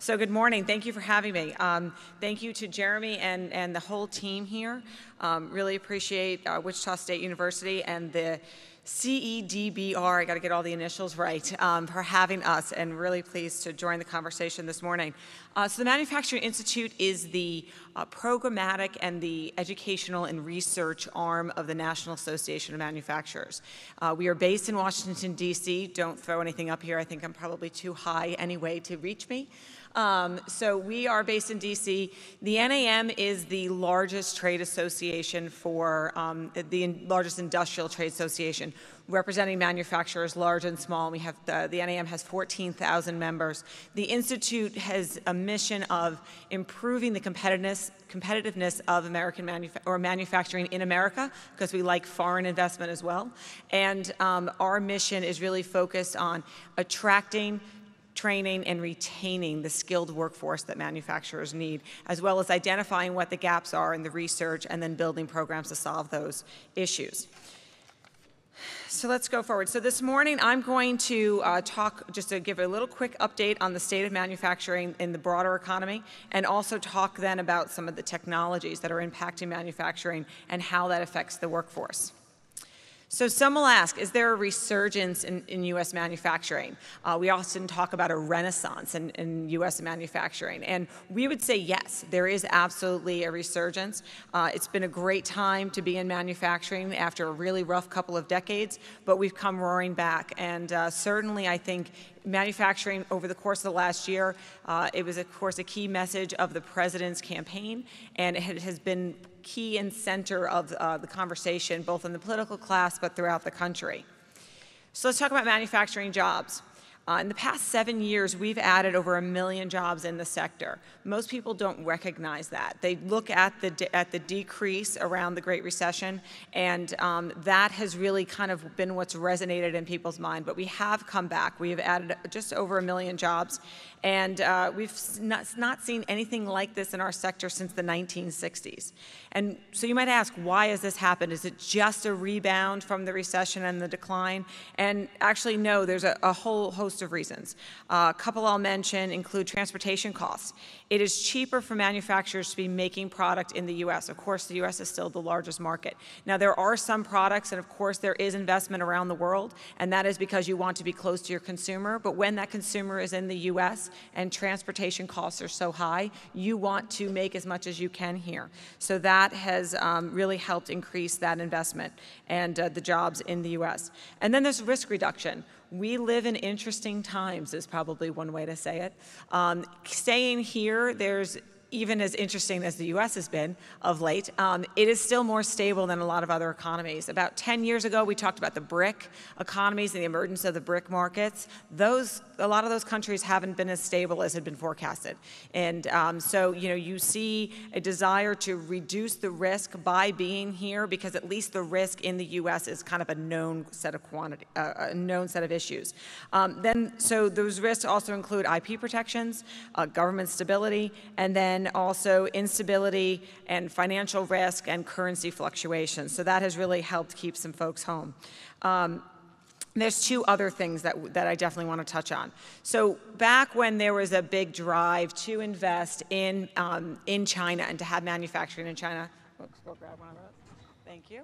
So good morning. Thank you for having me. Thank you to Jeremy and the whole team here. Really appreciate Wichita State University and the CEDBR, I got to get all the initials right, for having us, and really pleased to join the conversation this morning. So the Manufacturing Institute is the programmatic and the educational and research arm of the National Association of Manufacturers. We are based in Washington, D.C. Don't throw anything up here. I think I'm probably too high anyway to reach me. So we are based in D.C. The NAM is the largest trade association for, the largest industrial trade association, representing manufacturers large and small. We have the NAM has 14,000 members. The Institute has a mission of improving the competitiveness of American manufacturing in America, because we like foreign investment as well. And our mission is really focused on attracting, training, and retaining the skilled workforce that manufacturers need, as well as identifying what the gaps are in the research and then building programs to solve those issues. So let's go forward. So this morning I'm going to talk, just to give a little quick update on the state of manufacturing in the broader economy, and also talk then about some of the technologies that are impacting manufacturing and how that affects the workforce. So some will ask, is there a resurgence in U.S. manufacturing? We often talk about a renaissance in U.S. manufacturing, and we would say yes, there is absolutely a resurgence. It's been a great time to be in manufacturing after a really rough couple of decades, but we've come roaring back, and certainly I think manufacturing over the course of the last year, it was of course a key message of the president's campaign, and it has been key and center of the conversation, both in the political class but throughout the country. So let's talk about manufacturing jobs. In the past 7 years, we've added over 1 million jobs in the sector. Most people don't recognize that. They look at the decrease around the Great Recession, and that has really kind of been what's resonated in people's mind. But we have come back. We have added just over 1 million jobs, and we've not seen anything like this in our sector since the 1960s. And so you might ask, why has this happened? Is it just a rebound from the recession and the decline? And actually, no, there's a whole host of reasons. A couple I'll mention include transportation costs. It is cheaper for manufacturers to be making product in the U.S. Of course, the U.S. is still the largest market. Now, there are some products, and of course, there is investment around the world, and that is because you want to be close to your consumer. But when that consumer is in the U.S. and transportation costs are so high, you want to make as much as you can here. So that has really helped increase that investment and the jobs in the U.S. And then there's risk reduction. We live in interesting times is probably one way to say it. Staying here, there's even as interesting as the U.S. has been of late, it is still more stable than a lot of other economies. About 10 years ago, we talked about the BRIC economies and the emergence of the BRIC markets. A lot of those countries haven't been as stable as had been forecasted. And so, you see a desire to reduce the risk by being here, because at least the risk in the U.S. is kind of a known set of issues. So those risks also include IP protections, government stability, and then also instability and financial risk and currency fluctuations. So that has really helped keep some folks home. There's two other things that I definitely want to touch on. So back when there was a big drive to invest in China and to have manufacturing in China, oops, go grab one of those. Thank you.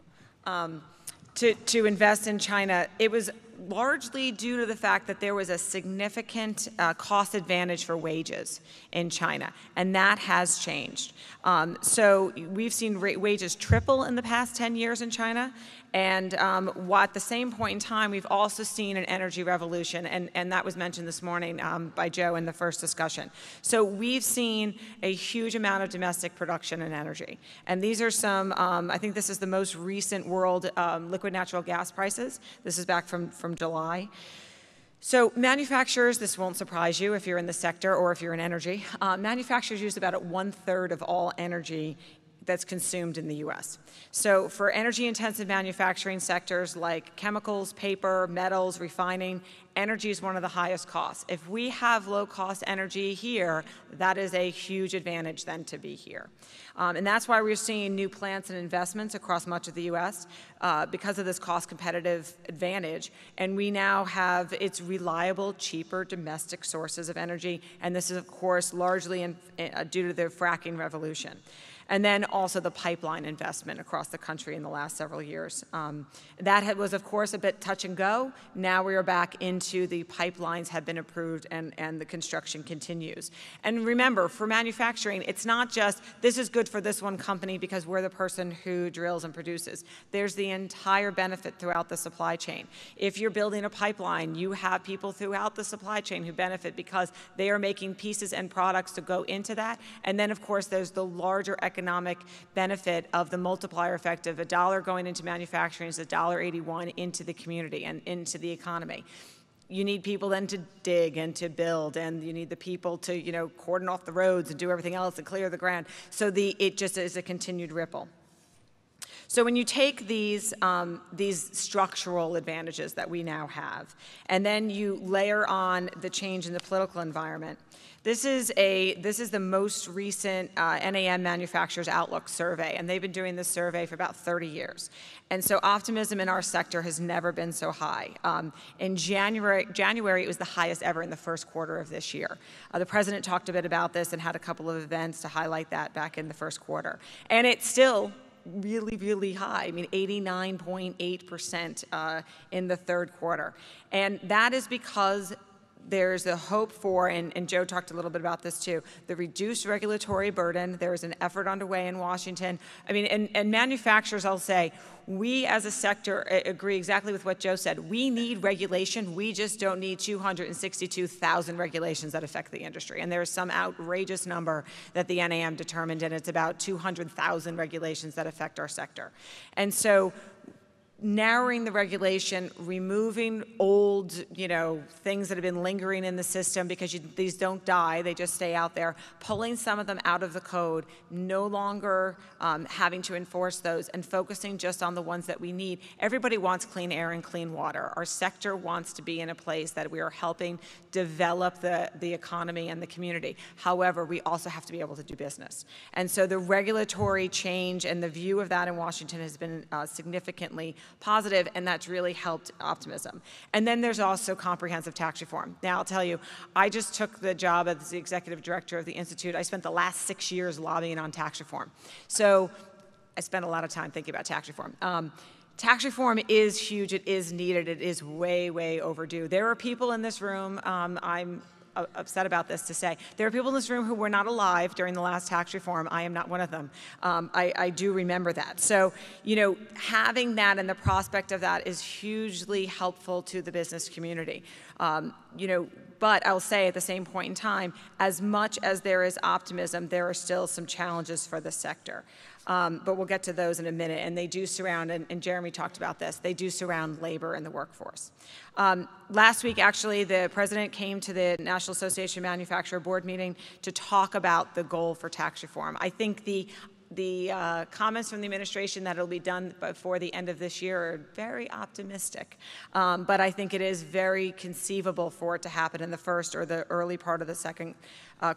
To invest in China, it was largely due to the fact that there was a significant cost advantage for wages in China, and that has changed. So we've seen wages triple in the past 10 years in China, and at the same point in time, we've also seen an energy revolution, and that was mentioned this morning by Joe in the first discussion. So we've seen a huge amount of domestic production in energy, and these are some, I think this is the most recent world liquid natural gas prices. This is back from July. So manufacturers, this won't surprise you if you're in the sector or if you're in energy, manufacturers use about 1/3 of all energy that's consumed in the U.S. So for energy-intensive manufacturing sectors like chemicals, paper, metals, refining, energy is one of the highest costs. If we have low-cost energy here, that is a huge advantage then to be here. And that's why we're seeing new plants and investments across much of the U.S. Because of this cost-competitive advantage. And we now have its reliable, cheaper domestic sources of energy. And this is, of course, largely due to the fracking revolution. And then also the pipeline investment across the country in the last several years. That was, of course, a bit touch and go. Now we are back into the pipelines have been approved and the construction continues. And remember, for manufacturing, it's not just this is good for this one company because we're the person who drills and produces. There's the entire benefit throughout the supply chain. If you're building a pipeline, you have people throughout the supply chain who benefit because they are making pieces and products to go into that. And then, of course, there's the larger economic benefit of the multiplier effect of $1 going into manufacturing is $1.81 into the community and into the economy. You need people then to dig and to build, and you need the people to, you know, cordon off the roads and do everything else and clear the ground. So it just is a continued ripple. So when you take these structural advantages that we now have, and then you layer on the change in the political environment, this is the most recent NAM Manufacturers Outlook survey, and they've been doing this survey for about 30 years. And so optimism in our sector has never been so high. In January, it was the highest ever in the first quarter of this year. The president talked a bit about this and had a couple of events to highlight that back in the first quarter. And it's still really, really high. I mean, 89.8% in the third quarter. And that is because there's a hope for, and Joe talked a little bit about this too, the reduced regulatory burden. There is an effort underway in Washington. I mean, and manufacturers, I'll say, we as a sector agree exactly with what Joe said. We need regulation. We just don't need 262,000 regulations that affect the industry. And there's some outrageous number that the NAM determined, and it's about 200,000 regulations that affect our sector. And so narrowing the regulation, removing old, things that have been lingering in the system because these don't die, they just stay out there, pulling some of them out of the code, no longer having to enforce those, and focusing just on the ones that we need. Everybody wants clean air and clean water. Our sector wants to be in a place that we are helping develop the economy and the community. However, we also have to be able to do business. And so the regulatory change and the view of that in Washington has been significantly positive, and that's really helped optimism. And then there's also comprehensive tax reform. Now, I'll tell you, I just took the job as the executive director of the Institute. I spent the last 6 years lobbying on tax reform. So I spent a lot of time thinking about tax reform. Tax reform is huge. It is needed. It is way, way overdue. There are people in this room, I'm upset about this to say, there are people in this room who were not alive during the last tax reform. I am not one of them. I do remember that. So, having that and the prospect of that is hugely helpful to the business community. But I'll say at the same point in time, as much as there is optimism, there are still some challenges for the sector. But we'll get to those in a minute, and they do surround, and Jeremy talked about this, they do surround labor in the workforce. Last week, actually, the president came to the National Association of Manufacturer Board meeting to talk about the goal for tax reform. I think the comments from the administration that it'll be done before the end of this year are very optimistic. But I think it is very conceivable for it to happen in the first or the early part of the second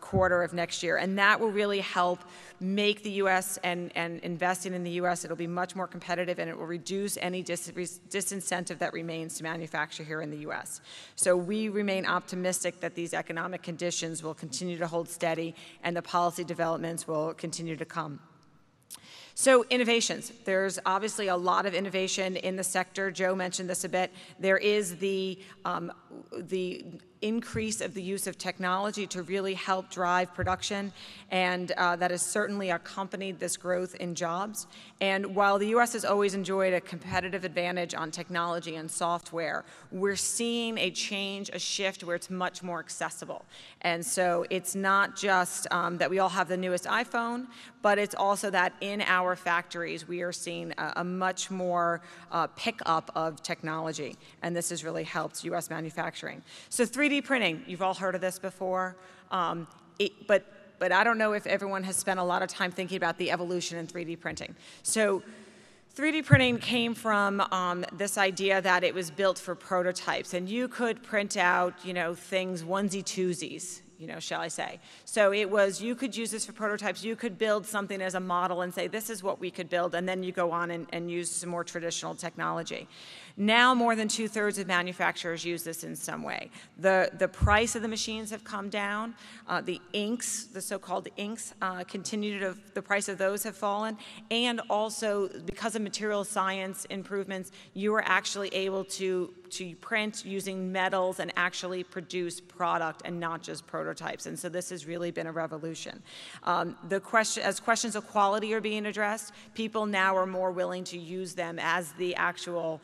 quarter of next year. And that will really help make the U.S. and investing in the U.S., it'll be much more competitive, and it will reduce any disincentive that remains to manufacture here in the U.S. So we remain optimistic that these economic conditions will continue to hold steady and the policy developments will continue to come. So innovations, there's obviously a lot of innovation in the sector. Joe mentioned this a bit. There is the increase of the use of technology to really help drive production, and that has certainly accompanied this growth in jobs. And while the U.S. has always enjoyed a competitive advantage on technology and software, we're seeing a change, a shift where it's much more accessible. And so it's not just that we all have the newest iPhone, but it's also that in our factories we are seeing a much more pickup of technology, and this has really helped U.S. manufacturing. So 3D printing, you've all heard of this before, but I don't know if everyone has spent a lot of time thinking about the evolution in 3D printing. So 3D printing came from this idea that it was built for prototypes, and you could print out, things onesie-twosies, shall I say. So it was, you could use this for prototypes, you could build something as a model and say, this is what we could build, and then you go on and use some more traditional technology. Now more than 2/3 of manufacturers use this in some way. The price of the machines have come down. The inks, the so-called inks, the price of those have fallen. And also, because of material science improvements, you are actually able to print using metals and actually produce product and not just prototypes. And so this has really been a revolution. As questions of quality are being addressed, people now are more willing to use them as the actual,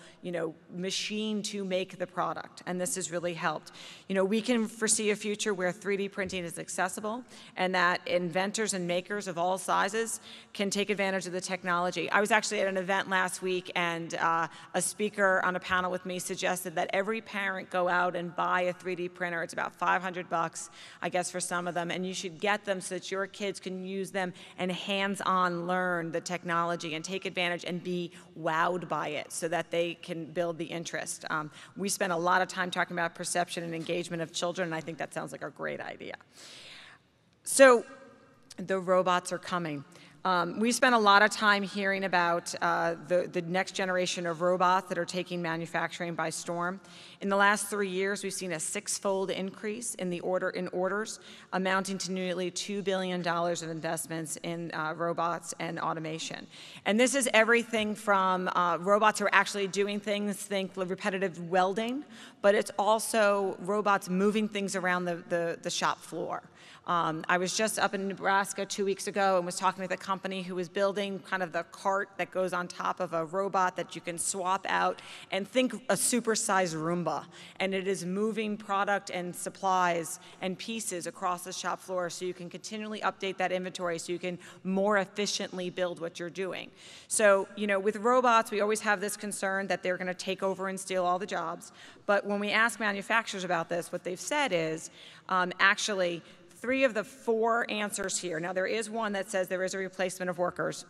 machine to make the product, and this has really helped. We can foresee a future where 3D printing is accessible and that inventors and makers of all sizes can take advantage of the technology. I was actually at an event last week, and a speaker on a panel with me suggested that every parent go out and buy a 3D printer. It's about $500, I guess, for some of them, and you should get them so that your kids can use them and hands-on learn the technology and take advantage and be wowed by it so that they can build the interest. We spent a lot of time talking about perception and engagement of children, and I think that sounds like a great idea. So the robots are coming. We spent a lot of time hearing about the next generation of robots that are taking manufacturing by storm. In the last 3 years, we've seen a 6-fold increase in orders, amounting to nearly $2 billion of investments in robots and automation. And this is everything from robots who are actually doing things, think repetitive welding, but it's also robots moving things around the shop floor. I was just up in Nebraska 2 weeks ago and was talking with a company who was building kind of the cart that goes on top of a robot that you can swap out, and think a supersized Roomba. And it is moving product and supplies and pieces across the shop floor so you can continually update that inventory so you can more efficiently build what you're doing. So, with robots, we always have this concern that they're going to take over and steal all the jobs. But when we ask manufacturers about this, what they've said is, actually, 3 of the 4 answers here. Now, there is one that says there is a replacement of workers.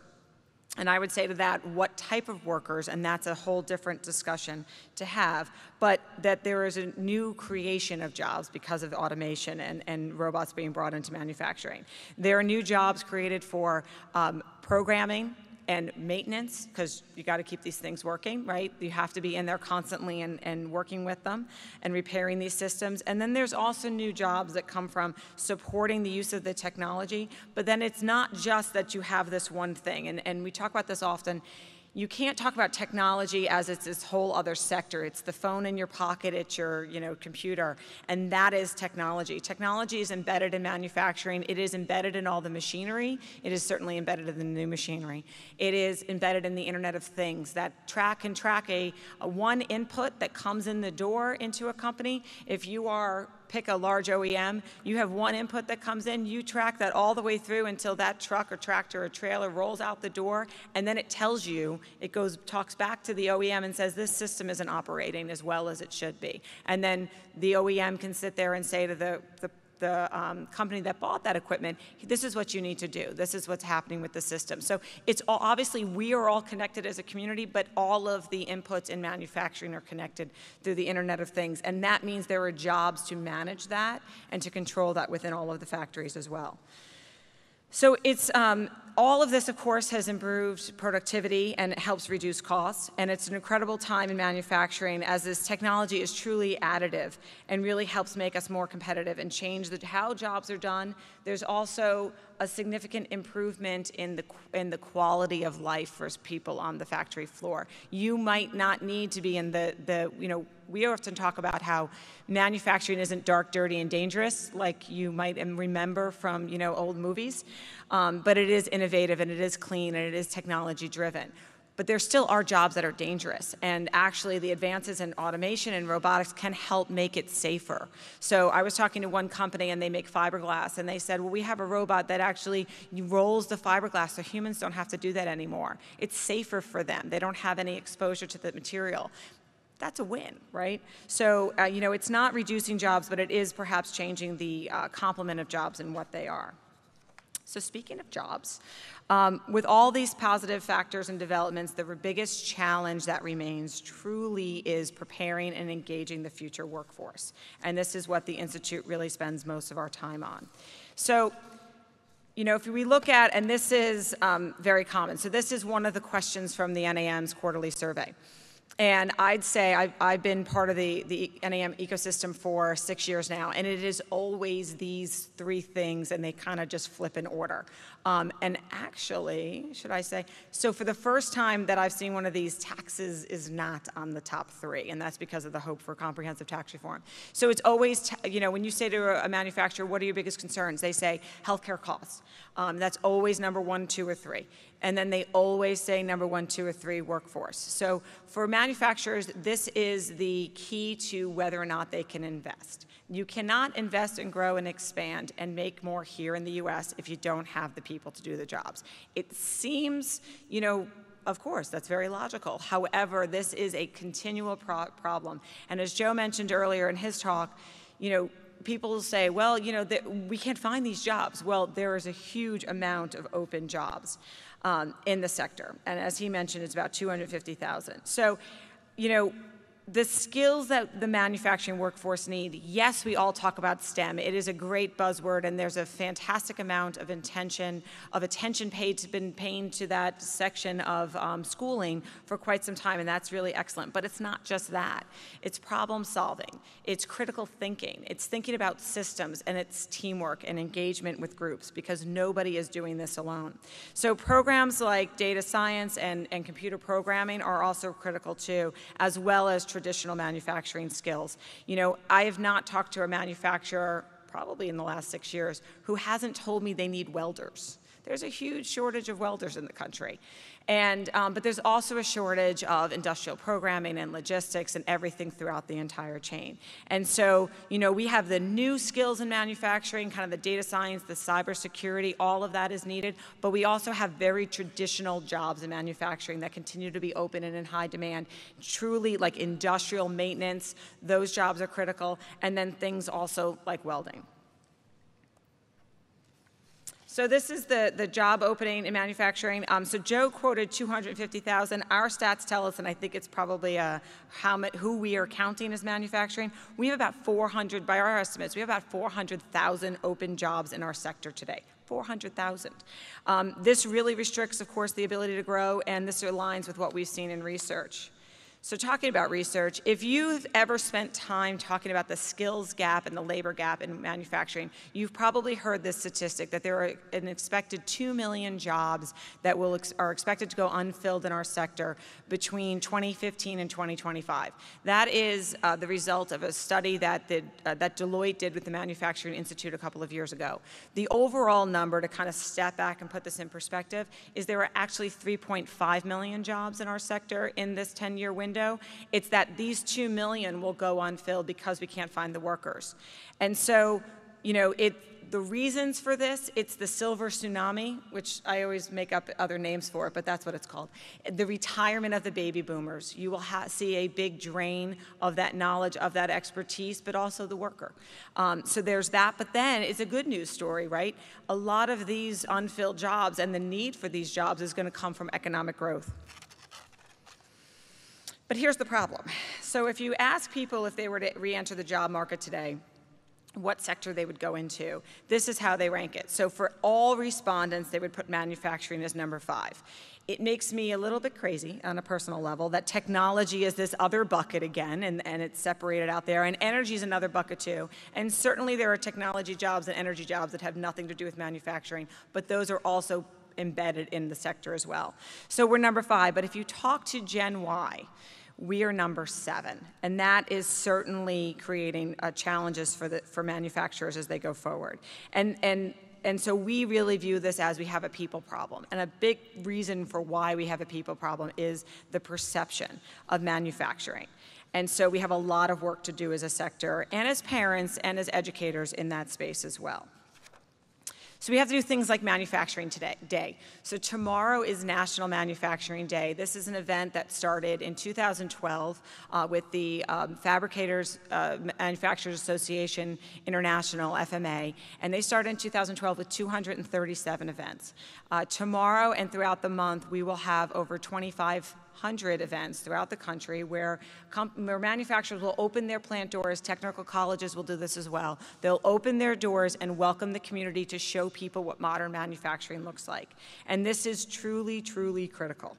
And I would say to that, what type of workers, and that's a whole different discussion to have, but that there is a new creation of jobs because of automation and robots being brought into manufacturing. There are new jobs created for programming and maintenance, because you got to keep these things working, right? You have to be in there constantly and working with them and repairing these systems. And then there's also new jobs that come from supporting the use of the technology, but then it's not just that you have this one thing, and we talk about this often. You can't talk about technology as it's this whole other sector. It's the phone in your pocket, it's your computer, and that is technology. Technology is embedded in manufacturing. It is embedded in all the machinery. It is certainly embedded in the new machinery. It is embedded in the Internet of Things that can track a one input that comes in the door into a company. If you pick a large OEM, you have one input that comes in, you track that all the way through until that truck or tractor or trailer rolls out the door, and then it tells you, talks back to the OEM and says, this system isn't operating as well as it should be. And then the OEM can sit there and say to the company that bought that equipment, this is what you need to do. This is what's happening with the system. So it's obviously we are all connected as a community, but all of the inputs in manufacturing are connected through the Internet of Things. And that means there are jobs to manage that and to control that within all of the factories as well. So it's all of this, of course, has improved productivity and it helps reduce costs. And it's an incredible time in manufacturing as this technology is truly additive and really helps make us more competitive and change how jobs are done. There's also a significant improvement in the quality of life for people on the factory floor. You might not need to be in we often talk about how manufacturing isn't dark, dirty, and dangerous, like you might remember from old movies, but it is innovative and it is clean and it is technology driven. But there still are jobs that are dangerous, and actually the advances in automation and robotics can help make it safer. So I was talking to one company and they make fiberglass, and they said, well, we have a robot that actually rolls the fiberglass so humans don't have to do that anymore. It's safer for them. They don't have any exposure to the material. That's a win, right? So, it's not reducing jobs, but it is perhaps changing the complement of jobs and what they are. So speaking of jobs, with all these positive factors and developments, the biggest challenge that remains truly is preparing and engaging the future workforce. And this is what the Institute really spends most of our time on. So, you know, if we look at, and this is very common, so this is one of the questions from the NAM's quarterly survey. And I'd say I've been part of the NAM ecosystem for 6 years now, and it is always these three things, and they kind of just flip in order. And actually, should I say, so for the first time that I've seen one of these, taxes is not on the top three, and that's because of the hope for comprehensive tax reform. So it's always, you know, when you say to a manufacturer, what are your biggest concerns? They say healthcare costs. That's always number 1, 2, or 3. And then they always say number 1, 2, or 3, workforce. So for manufacturers, this is the key to whether or not they can invest. You cannot invest and grow and expand and make more here in the US if you don't have the people to do the jobs. It seems, you know, of course, that's very logical. However, this is a continual problem. And as Joe mentioned earlier in his talk, you know, people say, well, you know, we can't find these jobs. Well, there is a huge amount of open jobs in the sector. And as he mentioned, it's about 250,000. So, you know, the skills that the manufacturing workforce need, yes, we all talk about STEM. It is a great buzzword, and there's a fantastic amount of attention been paid to that section of schooling for quite some time, and that's really excellent. But it's not just that. It's problem solving. It's critical thinking. It's thinking about systems, and it's teamwork and engagement with groups, because nobody is doing this alone. So programs like data science and computer programming are also critical too, as well as traditional manufacturing skills. You know, I have not talked to a manufacturer probably in the last 6 years who hasn't told me they need welders. There's a huge shortage of welders in the country. And, but there's also a shortage of industrial programming and logistics and everything throughout the entire chain. And so, you know, we have the new skills in manufacturing, kind of the data science, the cybersecurity, all of that is needed. But we also have very traditional jobs in manufacturing that continue to be open and in high demand. Truly, like industrial maintenance, those jobs are critical. And then things also like welding. So this is the job opening in manufacturing. So Joe quoted 250,000. Our stats tell us, and I think it's probably who we are counting as manufacturing. We have about 400, by our estimates, we have about 400,000 open jobs in our sector today. 400,000. This really restricts, of course, the ability to grow, and this aligns with what we've seen in research. So talking about research, if you've ever spent time talking about the skills gap and the labor gap in manufacturing, you've probably heard this statistic that there are an expected 2 million jobs that are expected to go unfilled in our sector between 2015 and 2025. That is the result of a study that Deloitte did with the Manufacturing Institute a couple of years ago. The overall number, to kind of step back and put this in perspective, is there are actually 3.5 million jobs in our sector in this 10-year window. It's that these 2 million will go unfilled because we can't find the workers. And so, you know, the reasons for this, it's the silver tsunami, which I always make up other names for it, but that's what it's called. The retirement of the baby boomers. You will see a big drain of that knowledge, of that expertise, but also the worker. So there's that, but then it's a good news story, right? A lot of these unfilled jobs and the need for these jobs is going to come from economic growth. But here's the problem. So if you ask people if they were to re-enter the job market today, what sector they would go into, this is how they rank it. So for all respondents, they would put manufacturing as number 5. It makes me a little bit crazy on a personal level that technology is this other bucket again, and it's separated out there, and energy is another bucket too. And certainly there are technology jobs and energy jobs that have nothing to do with manufacturing, but those are also embedded in the sector as well. So we're number 5, but if you talk to Gen Y, we are number 7, and that is certainly creating challenges for manufacturers as they go forward. And so we really view this as we have a people problem, and a big reason for why we have a people problem is the perception of manufacturing. And so we have a lot of work to do as a sector, and as parents, and as educators in that space as well. So we have to do things like Manufacturing Day. So tomorrow is National Manufacturing Day. This is an event that started in 2012 with the Fabricators Manufacturers Association International, FMA, and they started in 2012 with 237 events. Tomorrow and throughout the month, we will have over 2,500 events throughout the country where manufacturers will open their plant doors. Technical colleges will do this as well. They'll open their doors and welcome the community to show people what modern manufacturing looks like. And this is truly, truly critical.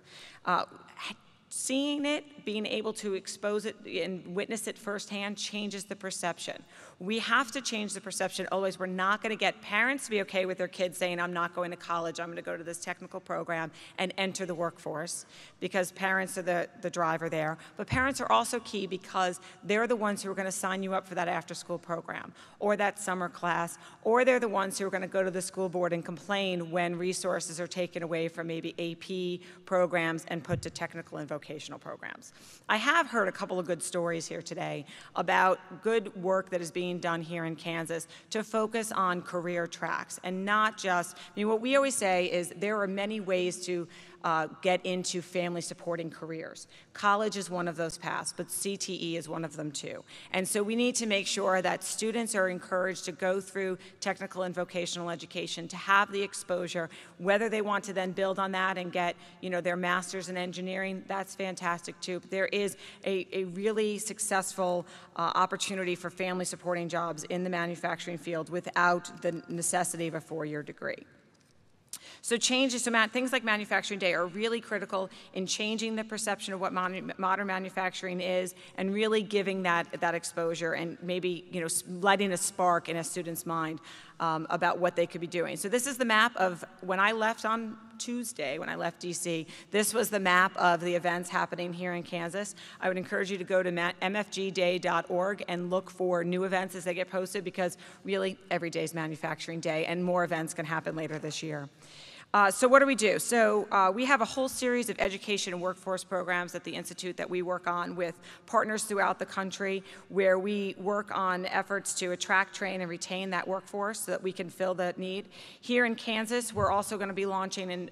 Seeing it, being able to expose it and witness it firsthand changes the perception. We have to change the perception always. We're not going to get parents to be okay with their kids saying, I'm not going to college, I'm going to go to this technical program and enter the workforce, because parents are the driver there. But parents are also key because they're the ones who are going to sign you up for that after-school program or that summer class, or they're the ones who are going to go to the school board and complain when resources are taken away from maybe AP programs and put to technical and vocational programs. I have heard a couple of good stories here today about good work that is being done here in Kansas to focus on career tracks and not just, what we always say is there are many ways to get into family supporting careers. College is one of those paths, but CTE is one of them too. And so we need to make sure that students are encouraged to go through technical and vocational education, to have the exposure, whether they want to then build on that and get their master's in engineering, that's fantastic too. But there is a really successful opportunity for family supporting jobs in the manufacturing field without the necessity of a 4-year degree. So changes to things like Manufacturing Day are really critical in changing the perception of what modern manufacturing is and really giving that exposure and maybe lighting a spark in a student's mind about what they could be doing. So this is the map of when I left on Tuesday, when I left DC. This was the map of the events happening here in Kansas. I would encourage you to go to mfgday.org and look for new events as they get posted, because really every day is Manufacturing Day and more events can happen later this year. So what do we do? So we have a whole series of education and workforce programs at the Institute that we work on with partners throughout the country, where we work on efforts to attract, train, and retain that workforce so that we can fill that need. Here in Kansas, we're also going to be launching in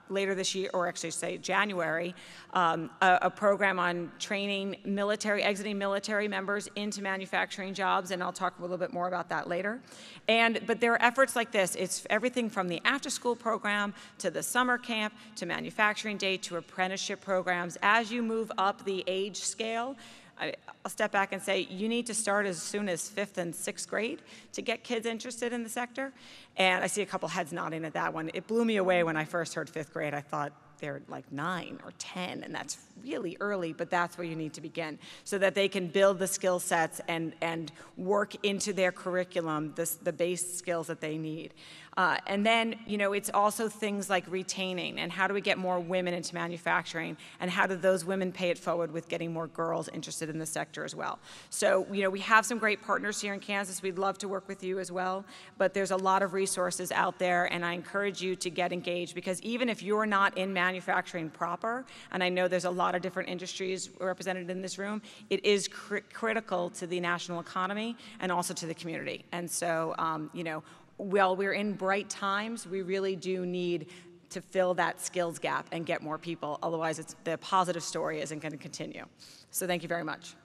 later this year, or actually say January, a program on training exiting military members into manufacturing jobs, and I'll talk a little bit more about that later. But there are efforts like this. It's everything from the after-school program to the summer camp, to Manufacturing Day, to apprenticeship programs. As you move up the age scale, I'll step back and say you need to start as soon as 5th and 6th grade to get kids interested in the sector. And I see a couple heads nodding at that one. It blew me away when I first heard 5th grade. I thought they're like 9 or 10, and that's really early, but that's where you need to begin so that they can build the skill sets and work into their curriculum the base skills that they need. And then, it's also things like retaining and how do we get more women into manufacturing, and how do those women pay it forward with getting more girls interested in the sector as well. So, we have some great partners here in Kansas. We'd love to work with you as well, but there's a lot of resources out there, and I encourage you to get engaged, because even if you're not in manufacturing proper, and I know there's a lot of different industries represented in this room, it is critical to the national economy and also to the community. And so, while we're in bright times, we really do need to fill that skills gap and get more people. Otherwise, the positive story isn't going to continue. So thank you very much.